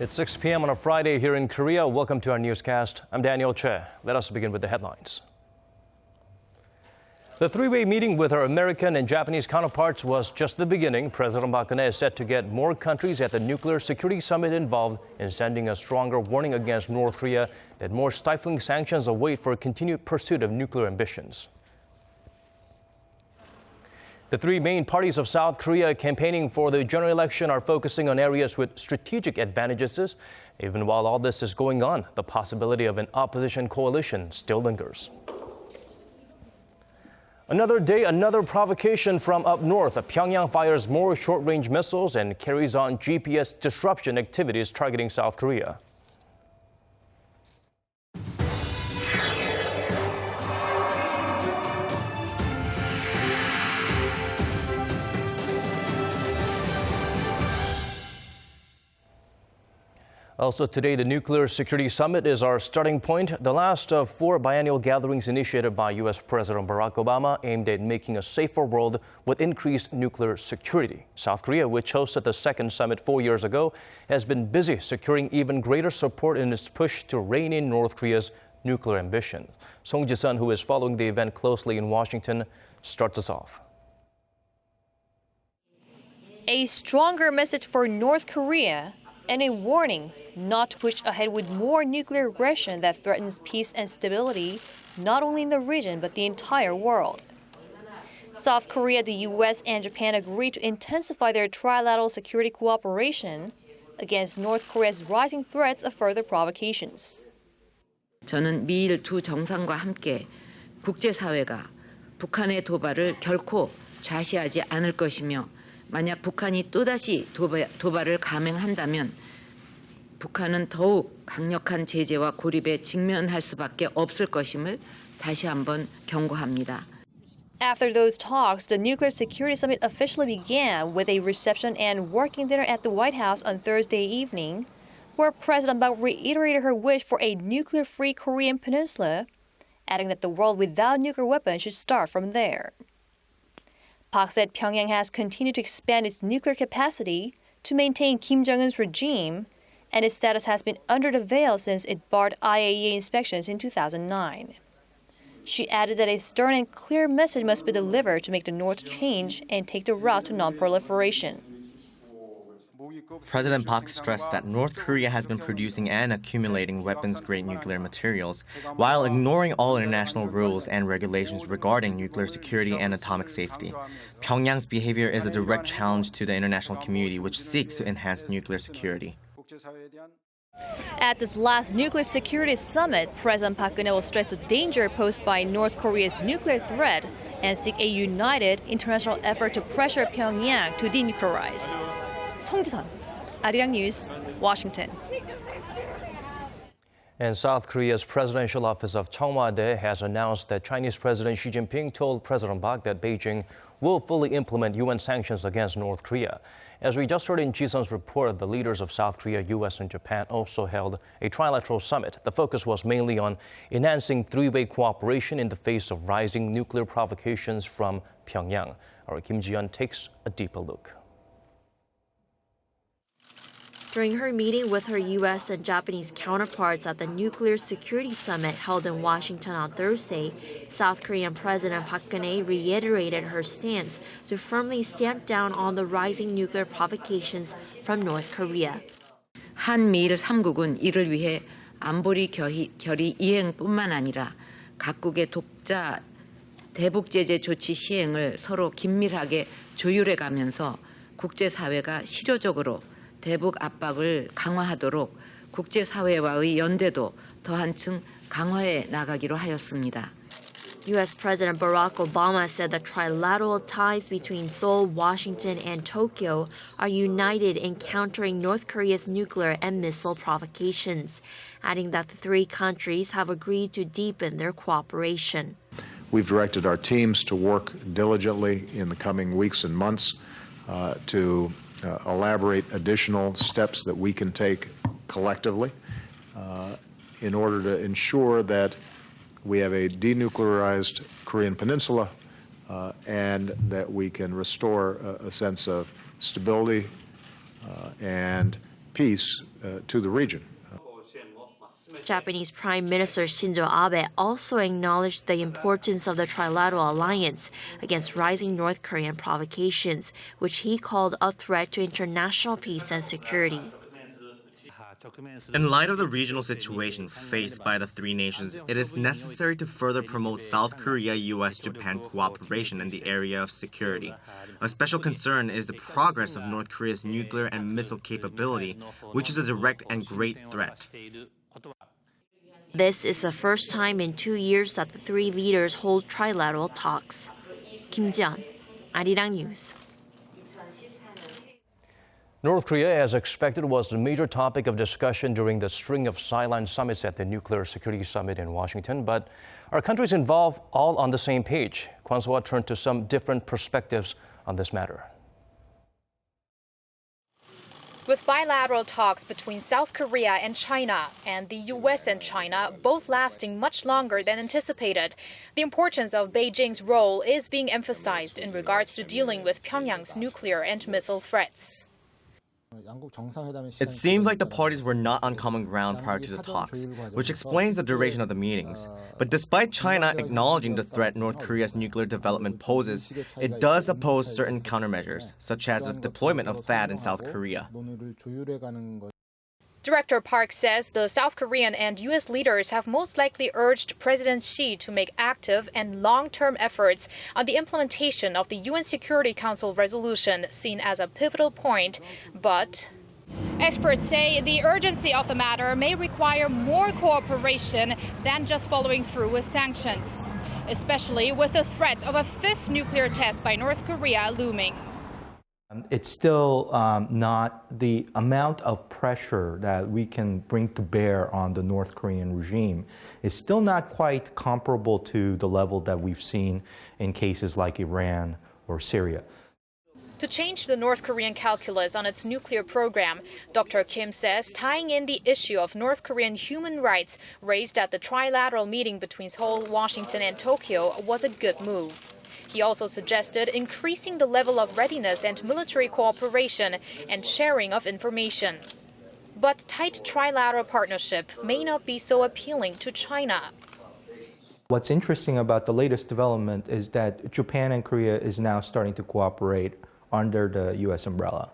It's 6 p.m. on a Friday here in Korea. Welcome to our newscast. I'm Daniel Che. Let us begin with the headlines. The three-way meeting with our American and Japanese counterparts was just the beginning. President Park Geun-hye is set to get more countries at the Nuclear Security Summit involved in sending a stronger warning against North Korea that more stifling sanctions await for a continued pursuit of nuclear ambitions. The three main parties of South Korea campaigning for the general election are focusing on areas with strategic advantages. Even while all this is going on, the possibility of an opposition coalition still lingers. Another day, another provocation from up north. Pyongyang fires more short-range missiles and carries on GPS disruption activities targeting South Korea. Also today, the Nuclear Security Summit is our starting point. The last of four biennial gatherings initiated by U.S. President Barack Obama aimed at making a safer world with increased nuclear security. South Korea, which hosted the second summit 4 years ago, has been busy securing even greater support in its push to rein in North Korea's nuclear ambition. Song Ji-sun, who is following the event closely in Washington, starts us off. A stronger message for North Korea and a warning not to push ahead with more nuclear aggression that threatens peace and stability, not only in the region but the entire world. South Korea, the U.S., and Japan agreed to intensify their trilateral security cooperation against North Korea's rising threats of further provocations. 저는 미일 두 정상과 함께 국제사회가 북한의 도발을 결코 좌시하지 않을 것이며 만약 북한이 또다시 도발을 감행한다면 북한은 더욱 강력한 제재와 고립에 직면할 수밖에 없을 것임을 다시 한번 경고합니다. After those talks, the Nuclear Security Summit officially began with a reception and working dinner at the White House on Thursday evening, where President Park reiterated her wish for a nuclear-free Korean peninsula, adding that the world without nuclear weapons should start from there. Park said Pyongyang has continued to expand its nuclear capacity to maintain Kim Jong-un's regime, and its status has been under the veil since it barred IAEA inspections in 2009. She added that a stern and clear message must be delivered to make the North change and take the route to non-proliferation. President Park stressed that North Korea has been producing and accumulating weapons-grade nuclear materials while ignoring all international rules and regulations regarding nuclear security and atomic safety. Pyongyang's behavior is a direct challenge to the international community, which seeks to enhance nuclear security. At this last Nuclear Security Summit, President Park Geun-hye will stress the danger posed by North Korea's nuclear threat and seek a united international effort to pressure Pyongyang to denuclearize. Song Ji-sun, Arirang News, Washington. And South Korea's presidential office of Cheongwade has announced that Chinese President Xi Jinping told President Park that Beijing will fully implement UN sanctions against North Korea. As we just heard in Ji-sun's report, the leaders of South Korea, U.S., and Japan also held a trilateral summit. The focus was mainly on enhancing three-way cooperation in the face of rising nuclear provocations from Pyongyang. Our Kim Ji-yeon takes a deeper look. During her meeting with her U.S. and Japanese counterparts at the Nuclear Security Summit held in Washington on Thursday, South Korean President Park Geun-hye reiterated her stance to firmly stamp down on the rising nuclear provocations from North Korea. 한미일 3국은 이를 위해 안보리 결의 이행뿐만 아니라 각국의 독자 대북 제재 조치 시행을 서로 긴밀하게 조율해가면서 국제사회가 실효적으로 대북 압박을 강화하도록 국제사회와의 연대도 더 한층 강화해 나가기로 하였습니다. U.S. President Barack Obama said that trilateral ties between Seoul, Washington, and Tokyo are united in countering North Korea's nuclear and missile provocations, adding that the three countries have agreed to deepen their cooperation. We've directed our teams to work diligently in the coming weeks and months to elaborate additional steps that we can take collectively in order to ensure that we have a denuclearized Korean peninsula and that we can restore a sense of stability and peace to the region. Japanese Prime Minister Shinzo Abe also acknowledged the importance of the Trilateral alliance against rising North Korean provocations, which he called a threat to international peace and security. In light of the regional situation faced by the three nations, it is necessary to further promote South Korea-U.S. Japan cooperation in the area of security. A special concern is the progress of North Korea's nuclear and missile capability, which is a direct and great threat. This is the first time in 2 years that the three leaders hold trilateral talks. Kim Ji-yeon, Arirang News. North Korea, as expected, was the major topic of discussion during the string of sideline summits at the Nuclear Security Summit in Washington. But are countries involved all on the same page? Kwon So-hwa turned to some different perspectives on this matter. With bilateral talks between South Korea and China and the U.S. and China both lasting much longer than anticipated, the importance of Beijing's role is being emphasized in regards to dealing with Pyongyang's nuclear and missile threats. It seems like the parties were not on common ground prior to the talks, which explains the duration of the meetings. But despite China acknowledging the threat North Korea's nuclear development poses, it does oppose certain countermeasures, such as the deployment of THAAD in South Korea. Director Park says the South Korean and U.S. leaders have most likely urged President Xi to make active and long-term efforts on the implementation of the UN Security Council resolution seen as a pivotal point. But experts say the urgency of the matter may require more cooperation than just following through with sanctions, especially with the threat of a fifth nuclear test by North Korea looming. It's still not the amount of pressure that we can bring to bear on the North Korean regime is still not quite comparable to the level that we've seen in cases like Iran or Syria. To change the North Korean calculus on its nuclear program, Dr. Kim says tying in the issue of North Korean human rights raised at the trilateral meeting between Seoul, Washington, and Tokyo was a good move. He also suggested increasing the level of readiness and military cooperation and sharing of information. But tight trilateral partnership may not be so appealing to China. What's interesting about the latest development is that Japan and Korea is now starting to cooperate under the U.S. umbrella.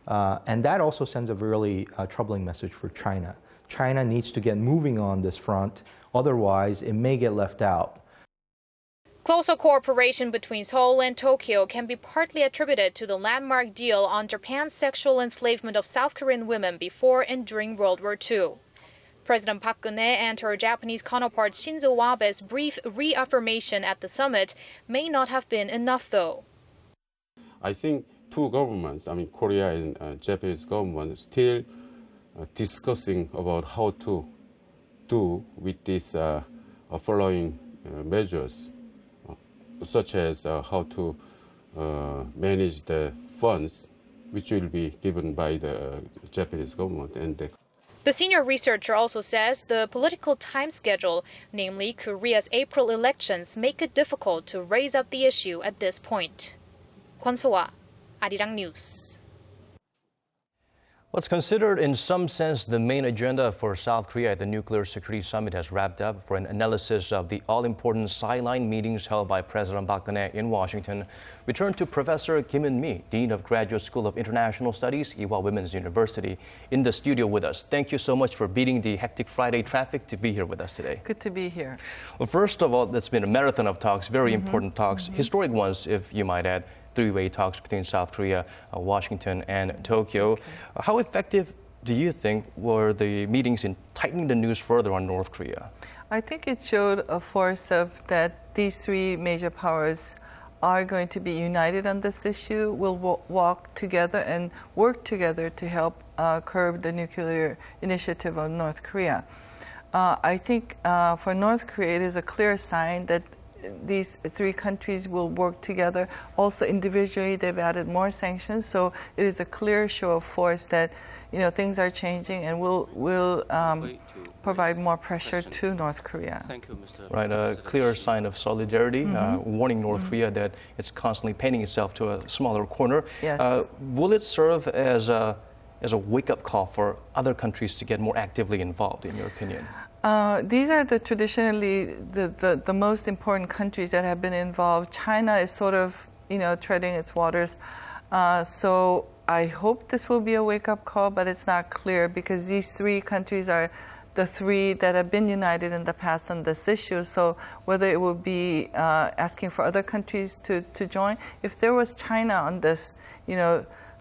And that also sends a really troubling message for China. China needs to get moving on this front, otherwise it may get left out. Closer cooperation between Seoul and Tokyo can be partly attributed to the landmark deal on Japan's sexual enslavement of South Korean women before and during World War II. President Park Geun-hye and her Japanese counterpart Shinzo Abe's brief reaffirmation at the summit may not have been enough, though. I think two governments, Korea and Japanese government, still discussing about how to do with these following measures, such as how to manage the funds which will be given by the Japanese government. And the senior researcher also says the political time schedule, namely Korea's April elections, make it difficult to raise up the issue at this point. Kwon So-hwa, Arirang News. What's considered in some sense the main agenda for South Korea at the Nuclear Security Summit has wrapped up. For an analysis of the all-important sideline meetings held by President Park Geun-hye in Washington, we turn to Professor Kim Eun-mee, Dean of Graduate School of International Studies, Ewha Women's University, in the studio with us. Thank you so much for beating the hectic Friday traffic to be here with us today. Good to be here. Well, first of all, it's been a marathon of talks, very important talks, historic ones, if you might add. Three-way talks between South Korea, Washington, and Tokyo. Okay. How effective do you think were the meetings in tightening the news further on North Korea? I think it showed a force of that these three major powers are going to be united on this issue, will walk together and work together to help curb the nuclear initiative of North Korea. I think for North Korea, it is a clear sign that these three countries will work together. Also individually, they've added more sanctions, so it is a clear show of force that things are changing and will provide more pressure to North Korea. Thank you, Mr. Right, a clear sign of solidarity, warning North Korea that it's constantly painting itself to a smaller corner. Yes. Will it serve as as a wake-up call for other countries to get more actively involved, in your opinion? These are traditionally the most important countries that have been involved. China is sort of, treading its waters. So I hope this will be a wake-up call, but it's not clear because these three countries are the three that have been united in the past on this issue. So whether it will be asking for other countries to join, if there was China on this,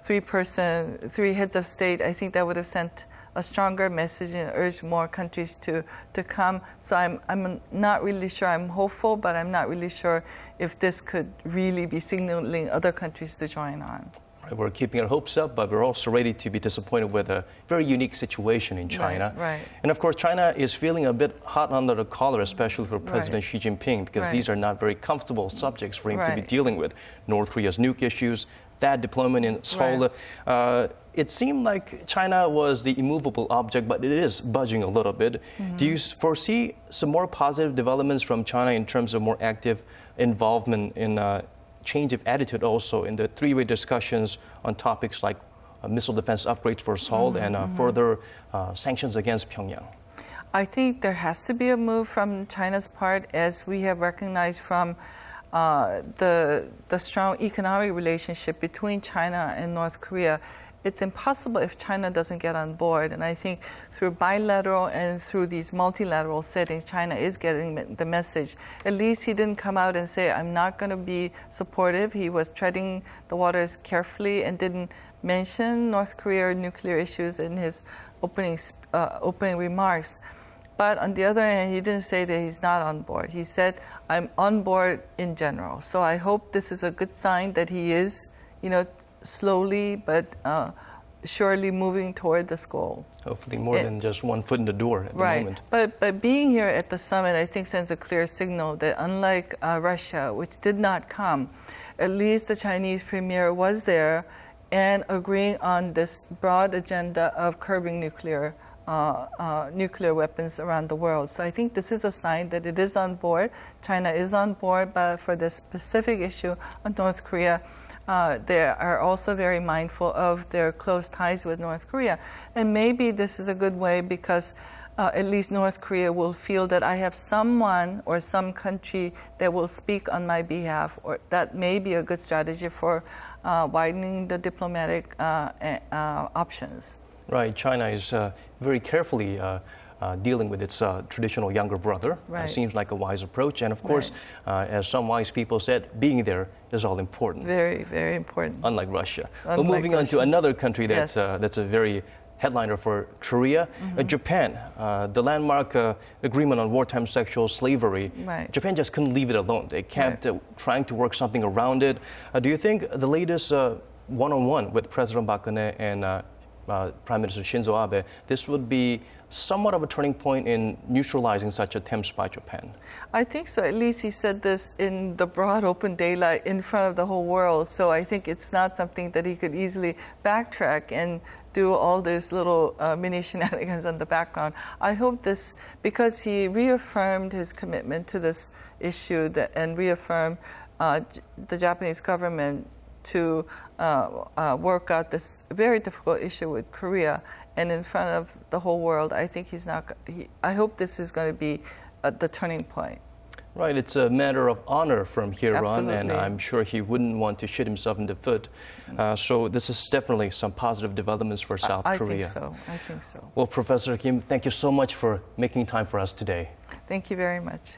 three heads of state, I think that would have sent a stronger message and urged more countries to come. So I'm not really sure. I'm hopeful, but I'm not really sure if this could really be signaling other countries to join on. We're keeping our hopes up, but we're also ready to be disappointed with a very unique situation in China. Right. And of course, China is feeling a bit hot under the collar, especially for President Xi Jinping, because these are not very comfortable subjects for him to be dealing with. North Korea's nuke issues, that deployment in Seoul. It seemed like China was the immovable object, but it is budging a little bit. Do you foresee some more positive developments from China in terms of more active involvement in change of attitude also in the three-way discussions on topics like missile defense upgrades for Seoul and further sanctions against Pyongyang? I think there has to be a move from China's part, as we have recognized from the strong economic relationship between China and North Korea. It's impossible if China doesn't get on board. And I think through bilateral and through these multilateral settings, China is getting the message. At least he didn't come out and say, I'm not going to be supportive. He was treading the waters carefully and didn't mention North Korea or nuclear issues in his opening remarks. But on the other hand, he didn't say that he's not on board. He said, I'm on board in general. So I hope this is a good sign that he is, slowly but surely moving toward this goal. Hopefully more than just one foot in the door at the moment. But being here at the summit, I think, sends a clear signal that unlike Russia, which did not come, at least the Chinese premier was there and agreeing on this broad agenda of curbing nuclear weapons around the world. So I think this is a sign that it is on board. China is on board, but for this specific issue of North Korea, they are also very mindful of their close ties with North Korea. And maybe this is a good way because at least North Korea will feel that I have someone or some country that will speak on my behalf, or that may be a good strategy for widening the diplomatic options. Right. China is very carefully dealing with its traditional younger brother. Seems like a wise approach. And of course, as some wise people said, being there is all important. Very, very important. Unlike Russia. Well, moving on to another country that's a very headliner for Korea, Japan. The landmark agreement on wartime sexual slavery, Japan just couldn't leave it alone. They kept trying to work something around it. Do you think the latest one-on-one with President Park Geun-hye and Prime Minister Shinzo Abe, this would be somewhat of a turning point in neutralizing such attempts by Japan? I think so. At least he said this in the broad open daylight in front of the whole world. So I think it's not something that he could easily backtrack and do all these little mini shenanigans in the background. I hope this, because he reaffirmed his commitment to this issue and reaffirmed the Japanese government to work out this very difficult issue with Korea and in front of the whole world. I think I hope this is going to be the turning point. Right, it's a matter of honor from here Absolutely. on, and I'm sure he wouldn't want to shoot himself in the foot. So this is definitely some positive developments for South Korea. I think so. Well, Professor Kim, thank you so much for making time for us today. Thank you very much.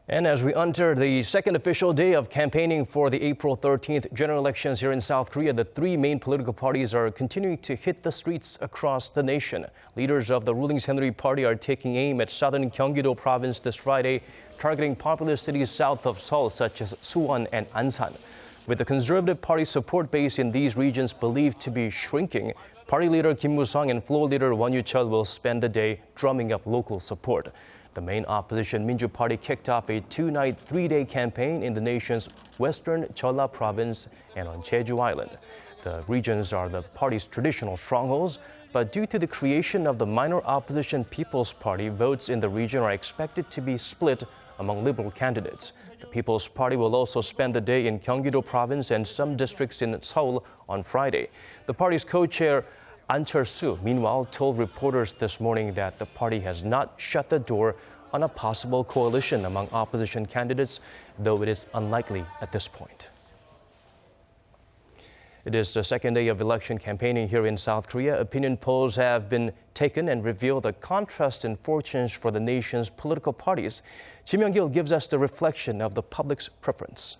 And as we enter the second official day of campaigning for the April 13th general elections here in South Korea, the three main political parties are continuing to hit the streets across the nation. Leaders of the ruling Saenuri Party are taking aim at southern Gyeonggi-do Province this Friday, targeting populous cities south of Seoul, such as Suwon and Ansan. With the Conservative Party support base in these regions believed to be shrinking, Party leader Kim Moo-sung and floor leader Won Yu-cheol will spend the day drumming up local support. The main opposition Minju Party kicked off a two-night, three-day campaign in the nation's western Jeolla Province and on Jeju Island. The regions are the party's traditional strongholds. But due to the creation of the minor opposition People's Party, votes in the region are expected to be split among liberal candidates. The People's Party will also spend the day in Gyeonggi-do Province and some districts in Seoul on Friday. The party's co-chair An Cheol-soo, meanwhile, told reporters this morning that the party has not shut the door on a possible coalition among opposition candidates, though it is unlikely at this point. It is the second day of election campaigning here in South Korea. Opinion polls have been taken and reveal the contrast in fortunes for the nation's political parties. Kim Young-gil gives us the reflection of the public's preference.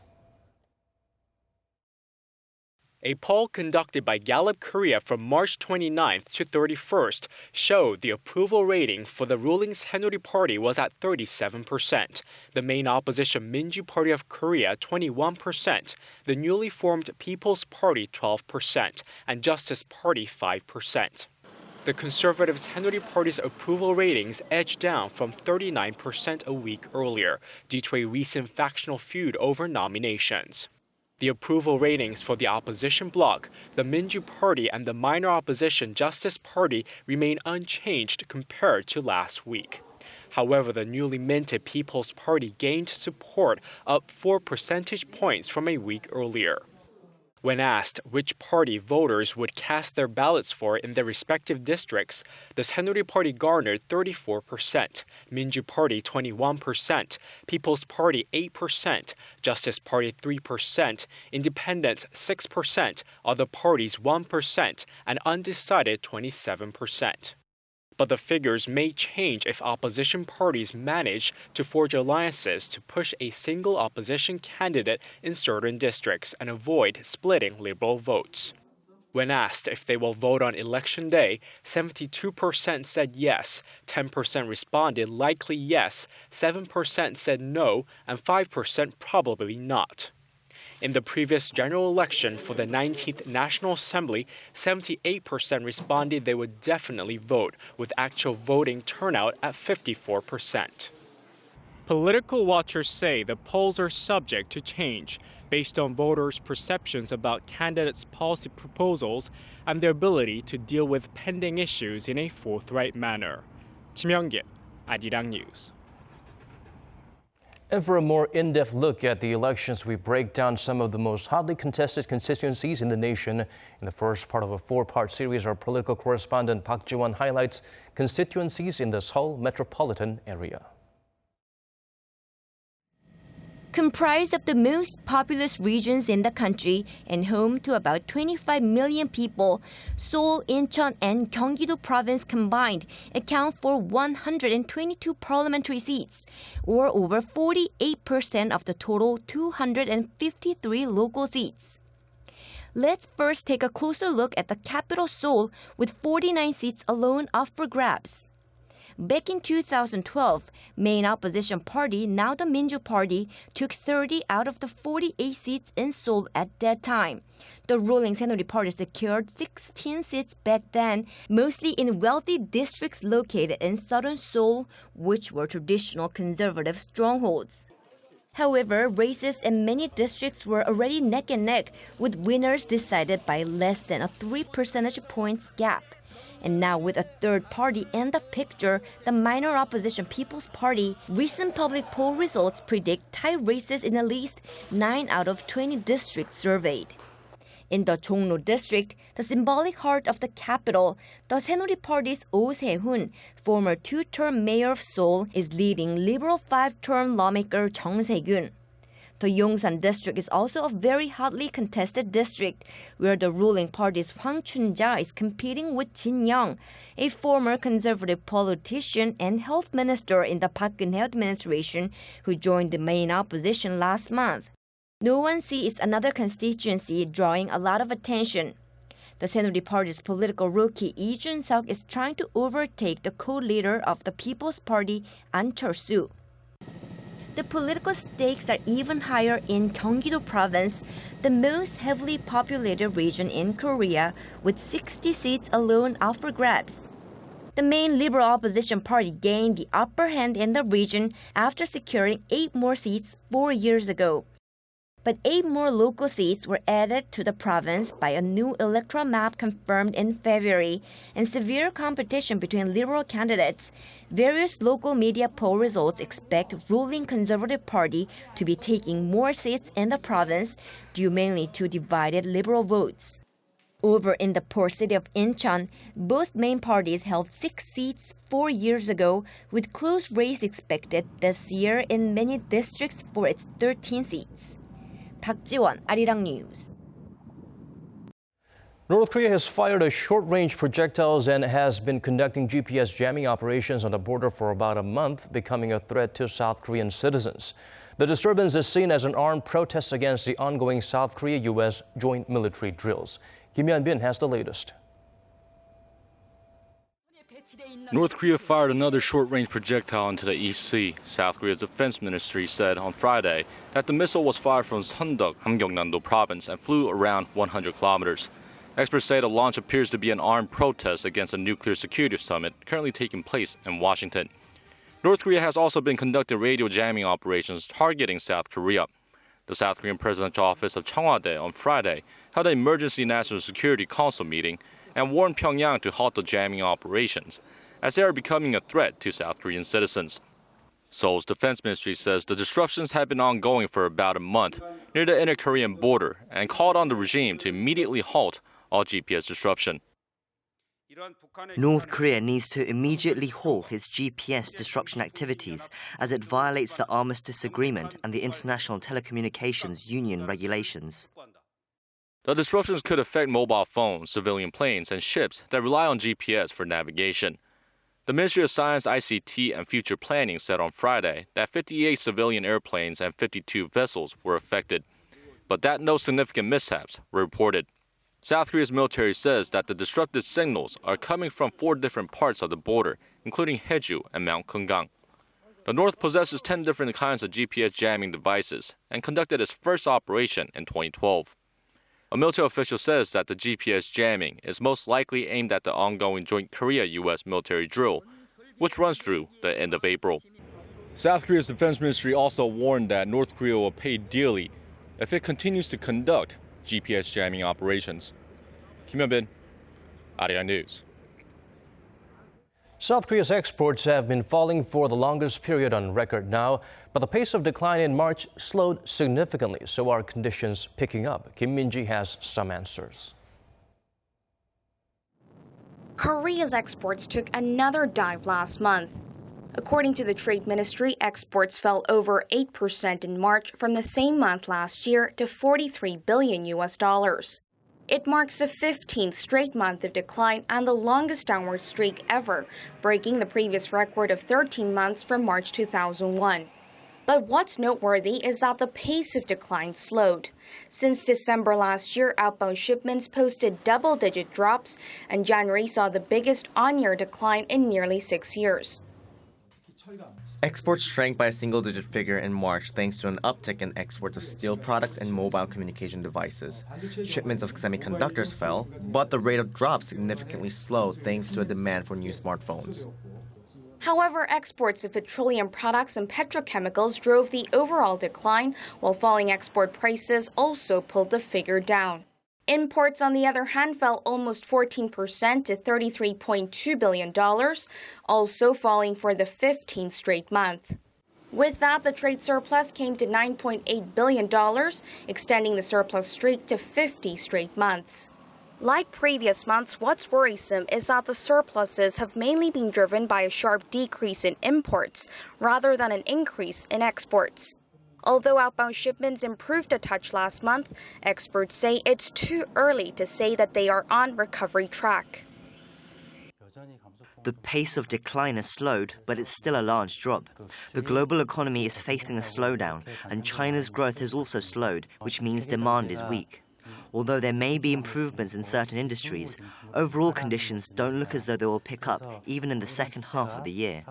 A poll conducted by Gallup Korea from March 29th to 31st showed the approval rating for the ruling Saenuri Party was at 37%, the main opposition Minju Party of Korea 21%, the newly formed People's Party 12%, and Justice Party 5%. The conservative Saenuri Party's approval ratings edged down from 39% a week earlier due to a recent factional feud over nominations. The approval ratings for the opposition bloc, the Minju Party and the minor opposition Justice Party remain unchanged compared to last week. However, the newly minted People's Party gained support up 4 percentage points from a week earlier. When asked which party voters would cast their ballots for in their respective districts, the Saenuri Party garnered 34%, Minju Party 21%, People's Party 8%, Justice Party 3%, Independents 6%, other parties 1%, and undecided 27%. But the figures may change if opposition parties manage to forge alliances to push a single opposition candidate in certain districts and avoid splitting liberal votes. When asked if they will vote on election day, 72% said yes, 10% responded likely yes, 7% said no, and 5% probably not. In the previous general election for the 19th National Assembly, 78% responded they would definitely vote, with actual voting turnout at 54%. Political watchers say the polls are subject to change based on voters' perceptions about candidates' policy proposals and their ability to deal with pending issues in a forthright manner. Kim Young-gil, Arirang News. And for a more in-depth look at the elections, we break down some of the most hotly contested constituencies in the nation. In the first part of a 4-part series, our political correspondent Park Ji-won highlights constituencies in the Seoul metropolitan area. Comprised of the most populous regions in the country and home to about 25 million people, Seoul, Incheon, and Gyeonggi-do Province combined account for 122 parliamentary seats, or over 48% of the total 253 local seats. Let's first take a closer look at the capital Seoul, with 49 seats alone up for grabs. Back in 2012, main opposition party, now the Minju Party, took 30 out of the 48 seats in Seoul at that time. The ruling Saenuri Party secured 16 seats back then, mostly in wealthy districts located in southern Seoul, which were traditional conservative strongholds. However, races in many districts were already neck and neck, with winners decided by less than a 3 percentage points gap. And now with a third party in the picture, the minor opposition People's Party, recent public poll results predict tight races in at least 9 out of 20 districts surveyed. In the Jongno district, the symbolic heart of the capital, the Saenuri Party's Oh Se-hoon, former 2-term mayor of Seoul, is leading liberal 5-term lawmaker Chung Se-gyun. The Yongsan district is also a very hotly contested district, where the ruling party's Hwang Chun-ja is competing with Jin Young, a former conservative politician and health minister in the Park Geun-hye administration, who joined the main opposition last month. Nowon-si is another constituency drawing a lot of attention. The Saenuri Party's political rookie Lee Jun-seok is trying to overtake the co-leader of the People's Party, An Cheol-soo. The political stakes are even higher in Gyeonggi-do Province, the most heavily populated region in Korea, with 60 seats alone up for grabs. The main liberal opposition party gained the upper hand in the region after securing 8 more seats 4 years ago. But 8 more local seats were added to the province by a new electoral map confirmed in February, and severe competition between liberal candidates. Various local media poll results expect ruling Conservative Party to be taking more seats in the province, due mainly to divided liberal votes. Over in the poor city of Incheon, both main parties held 6 seats 4 years ago, with close race expected this year in many districts for its 13 seats. 박지원, Arirang News. North Korea has fired a short-range projectiles and has been conducting GPS jamming operations on the border for about a month, becoming a threat to South Korean citizens. The disturbance is seen as an armed protest against the ongoing South Korea-U.S. joint military drills. Kim Hyun-bin has the latest. North Korea fired another short-range projectile into the East Sea. South Korea's defense ministry said on Friday that the missile was fired from Seoul, Gyeonggi-do Province, and flew around 100 kilometers. Experts say the launch appears to be an armed protest against a nuclear security summit currently taking place in Washington. North Korea has also been conducting radio jamming operations targeting South Korea. The South Korean presidential office of Cheongwade on Friday held an emergency National Security Council meeting and warned Pyongyang to halt the jamming operations, as they are becoming a threat to South Korean citizens. Seoul's defense ministry says the disruptions have been ongoing for about a month near the inter-Korean border and called on the regime to immediately halt all GPS disruption. North Korea needs to immediately halt its GPS disruption activities as it violates the Armistice Agreement and the International Telecommunications Union regulations. The disruptions could affect mobile phones, civilian planes, and ships that rely on GPS for navigation. The Ministry of Science, ICT, and Future Planning said on Friday that 58 civilian airplanes and 52 vessels were affected, but that no significant mishaps were reported. South Korea's military says that the disrupted signals are coming from 4 different parts of the border, including Haeju and Mount Kumgang. The North possesses 10 different kinds of GPS jamming devices and conducted its first operation in 2012. A military official says that the GPS jamming is most likely aimed at the ongoing joint Korea-U.S. military drill, which runs through the end of April. South Korea's defense ministry also warned that North Korea will pay dearly if it continues to conduct GPS jamming operations. Kim Hyun-bin, Arirang News. South Korea's exports have been falling for the longest period on record now, but the pace of decline in March slowed significantly, so are conditions picking up? Kim Min-ji has some answers. Korea's exports took another dive last month. According to the Trade Ministry, exports fell over 8% in March from the same month last year to $43 billion. It marks the 15th straight month of decline and the longest downward streak ever, breaking the previous record of 13 months from March 2001. But what's noteworthy is that the pace of decline slowed. Since December last year, outbound shipments posted double-digit drops, and January saw the biggest on-year decline in nearly 6 years. Exports shrank by a single-digit figure in March thanks to an uptick in exports of steel products and mobile communication devices. Shipments of semiconductors fell, but the rate of drop significantly slowed thanks to a demand for new smartphones. However, exports of petroleum products and petrochemicals drove the overall decline, while falling export prices also pulled the figure down. Imports, on the other hand, fell almost 14% to $33.2 billion, also falling for the 15th straight month. With that, the trade surplus came to $9.8 billion, extending the surplus streak to 50 straight months. Like previous months, what's worrisome is that the surpluses have mainly been driven by a sharp decrease in imports rather than an increase in exports. Although outbound shipments improved a touch last month, experts say it's too early to say that they are on recovery track. The pace of decline has slowed, but it's still a large drop. The global economy is facing a slowdown, and China's growth has also slowed, which means demand is weak. Although there may be improvements in certain industries, overall conditions don't look as though they will pick up, even in the second half of the year.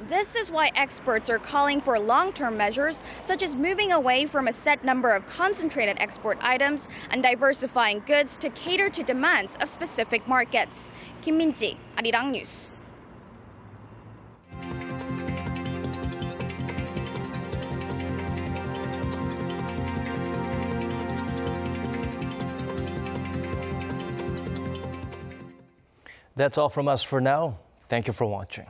This is why experts are calling for long-term measures, such as moving away from a set number of concentrated export items and diversifying goods to cater to demands of specific markets. Kim Min-ji, Arirang News. That's all from us for now. Thank you for watching.